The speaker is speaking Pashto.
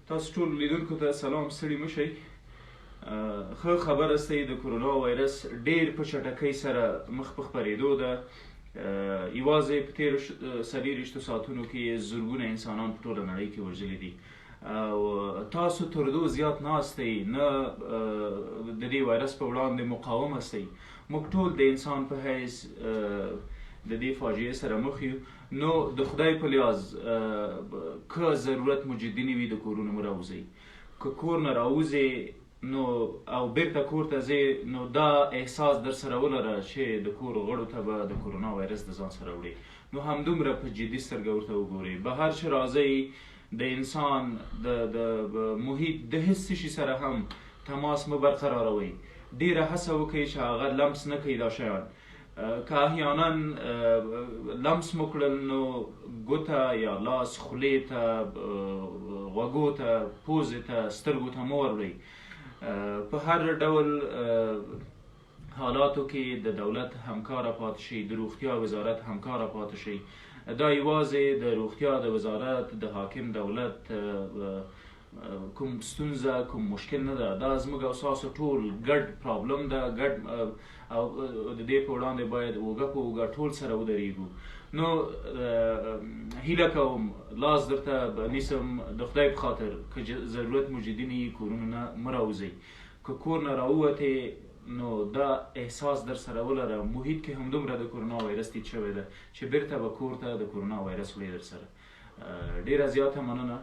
تاسو ټول لیدونکو ته سلام، ستړي مه شئ. ښه خبره ستی د کرونا وایرس ډېر په چټکۍ سره مخ په خپرېدو ده. یوازې په تېرو 24 ساعتونو کې زرګونه انسانان په ټوله نړۍ کې وژلي دي او تاسو تر دو زیات ناستئ، نه د دې وایرس په وړاندې مقاوم هستئ. موږ ټول د انسان په حیث د دې فاجعې سره مخ یو. نو د خدای په لیاز که ضرورت مو جدي نه وي د کورونو مه راوځئ. که کور نه راوځئ نو او بیرته کور ته ځئ نو دا احساس در سره ولره چې د کور غړو ته به د کرونا وایرس د ځان سره وړي. نو همدومره په جدي سترګه ورته وګورئ. بهر چې راځئ د انسان د محیط د هیڅ شي سره هم تماس مه برقراروئ. ډېره هڅه وکئ چې هغه لمس نه کوي دا شیان. که احیانا لمس مو کړل نو ګوته یا لاس خولې ته، غوږو ته، پوزې ته، سترګو ته مه وروړئ. په هر ډول حالاتو کې د دولت همکاره پاتې شئ، د روغتیا وزارت همکاره پاتې شئ. دا یوازې د روغتیا د وزارت د حاکم دولت کوم ستونزه، کوم مشکل نه ده. دا زموږ او ستاسو ټول ګډ پرابلم ده، ګډ او د دې په وړاندې باید اوږه په اوږه ټول سره ودرېږو. نو هیله کوم لاس درته نیسم د خدای په خاطر که ضرورت مو جدي نه وي کورونو نه مه راوځئ. که کور نه راووتې نو دا احساس در سره ولره محیط کې همدومره د کرونا وایرس تیت شوی ده چې بیرته به کور ته د کرونا وایرس وړي در سره. ډېره زیاته مننه.